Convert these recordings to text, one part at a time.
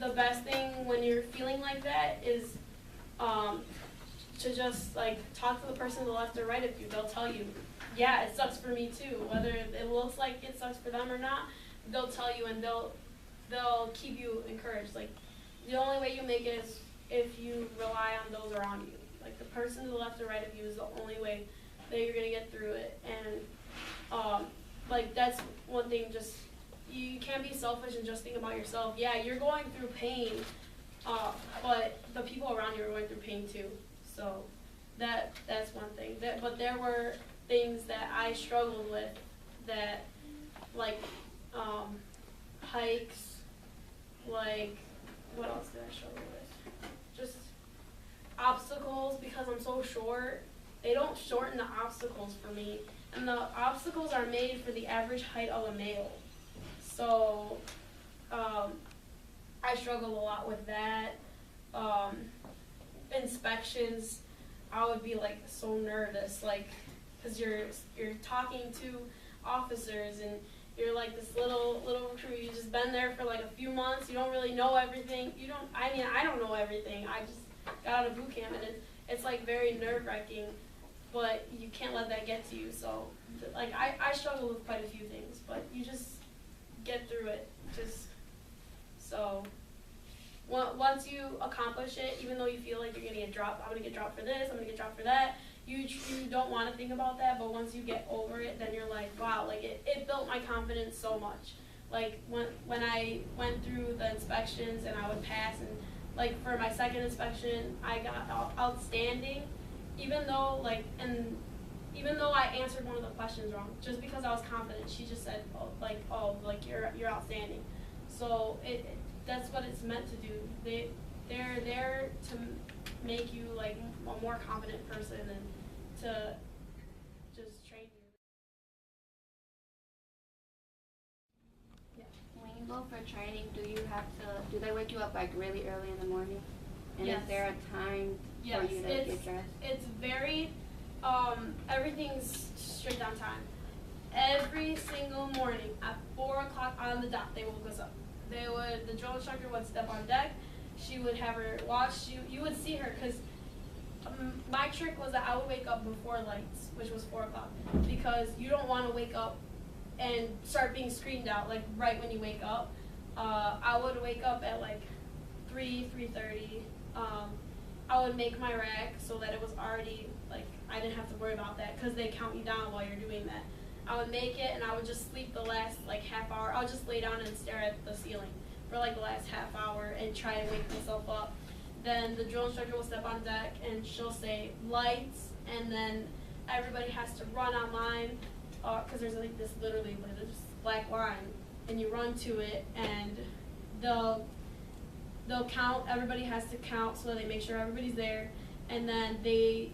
the best thing when you're feeling like that is to just like talk to the person to the left or right of you. They'll tell you, yeah, it sucks for me too. Whether it looks like it sucks for them or not, they'll tell you and they'll keep you encouraged. Like the only way you make it is if you rely on those around you. Like the person to the left or right of you is the only way that you're gonna get through it. And like that's one thing. Just you can't be selfish and just think about yourself. Yeah, you're going through pain, but the people around you are going through pain too. So that's one thing. But there were things that I struggled with that, like hikes, like what else did I struggle with? Just obstacles, because I'm so short. They don't shorten the obstacles for me, and the obstacles are made for the average height of a male. So I struggled a lot with that. Inspections, I would be like so nervous, like, because you're talking to officers and you're like this little recruit. You just been there for like a few months. You don't really know everything. I don't know everything. I just got out of boot camp, and it's like very nerve-wracking, but you can't let that get to you. So like I struggle with quite a few things, but you just get through it. So once you accomplish it, even though you feel like you're gonna get dropped, I'm gonna get dropped for this, I'm gonna get dropped for that, you don't want to think about that. But once you get over it, then you're like, wow, like it built my confidence so much. Like when I went through the inspections and I would pass, and like for my second inspection I got outstanding, even though I answered one of the questions wrong, just because I was confident. She just said, you're outstanding. So that's what it's meant to do. They're there to make you like a more confident person and to just train you. Yeah. When you go for training, do they wake you up like really early in the morning? And Yes. is there a time Yes, for you to get dressed? It's very, everything's strict on time. Every single morning at 4 o'clock on the dot, they woke us up. The drill instructor would step on deck. She would have her watch. You would see her, because my trick was that I would wake up before lights, which was 4 o'clock, because you don't want to wake up and start being screamed out like right when you wake up. I would wake up at like 3:30. I would make my rack so that it was already, like, I didn't have to worry about that, because they count you down while you're doing that. I would make it, and I would just sleep the last like half hour. I would just lay down and stare at the ceiling for like the last half hour and try to wake myself up. Then the drill instructor will step on deck and she'll say lights, and then everybody has to run online, because there's like this black line, and you run to it, and they'll count. Everybody has to count so that they make sure everybody's there, and then they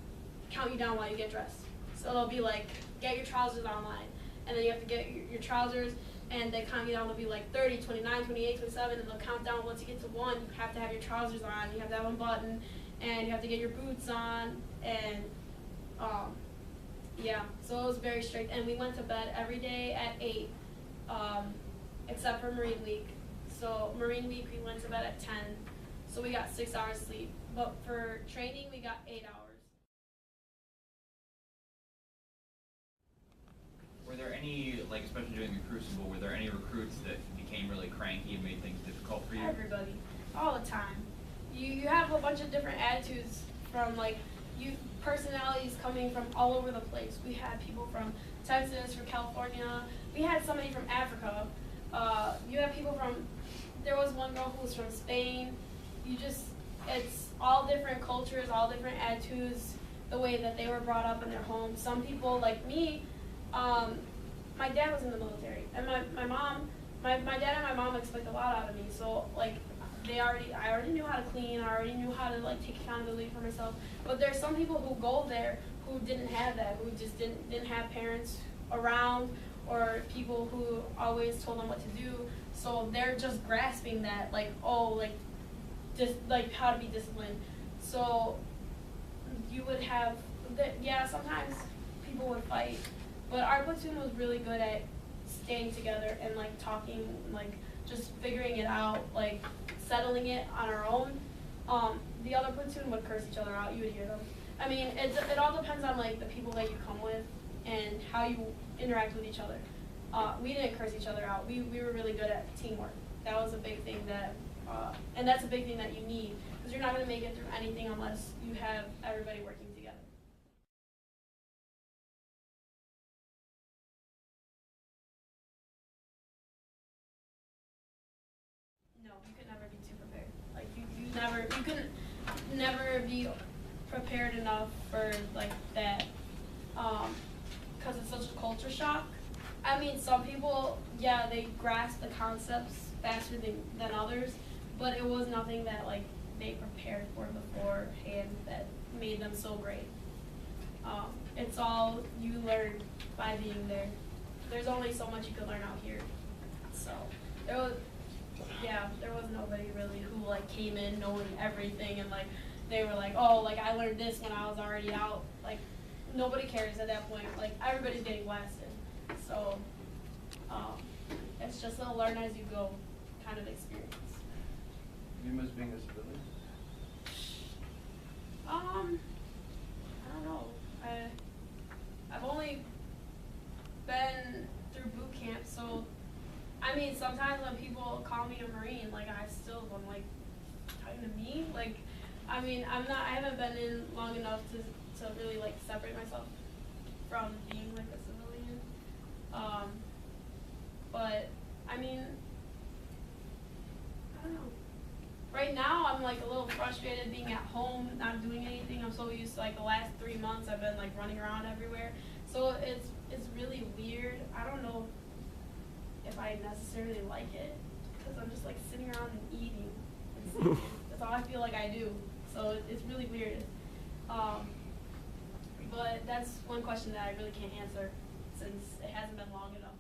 count you down while you get dressed. So they'll be like, get your trousers online, and then you have to get your trousers, and they count you down. They'll be like 30, 29, 28, 27, and they'll count down. Once you get to 1, you have to have your trousers on, you have to have them buttoned, and you have to get your boots on, and yeah, so it was very strict. And we went to bed every day at 8, except for Marine Week. So Marine Week we went to bed at 10, so we got 6 hours sleep, but for training we got 8 hours. Were there any, like especially during the Crucible, were there any recruits that became really cranky and made things difficult for you? Everybody, all the time. You have a bunch of different attitudes from personalities coming from all over the place. We had people from Texas, from California. We had somebody from Africa. You have people there was one girl who was from Spain. It's all different cultures, all different attitudes, the way that they were brought up in their home. Some people, like me, my dad was in the military, and my dad and my mom expect a lot out of me. So like, I already knew how to clean. I already knew how to like take accountability for myself. But there's some people who go there who didn't have that, who just didn't have parents around, or people who always told them what to do. So they're just grasping that, like, how to be disciplined. So you would have, sometimes people would fight, but our platoon was really good at staying together and like talking, like just figuring it out, like settling it on our own. The other platoon would curse each other out. You would hear them. I mean, it all depends on like the people that you come with and how you interact with each other. We didn't curse each other out. We were really good at teamwork. That was a big thing that, and that's a big thing that you need, because you're not going to make it through anything unless you have everybody working together. No, you could never be too prepared. Like you couldn't never be prepared enough for like that, because it's such a culture shock. I mean, some people, yeah, they grasp the concepts faster than others, but it was nothing that like they prepared for beforehand that made them so great. It's all you learn by being there. There's only so much you can learn out here. So there was nobody really who like came in knowing everything and like they were like, oh, like I learned this when I was already out. Like nobody cares at that point. Like everybody's getting blasted. So it's just a learn as you go kind of experience. You miss being a civilian? I don't know. I've only been through boot camp, so I mean sometimes when people call me a Marine, like I'm like, talking to me? Like I mean I haven't been in long enough to really like separate myself from being like a civilian. But I mean, I don't know. Right now I'm like a little frustrated being at home, not doing anything. I'm so used to like the last 3 months I've been like running around everywhere. So it's really weird. I don't know if I necessarily like it, because I'm just like sitting around and eating and sleeping. That's all I feel like I do. So it's really weird. But that's one question that I really can't answer since it hasn't been long enough.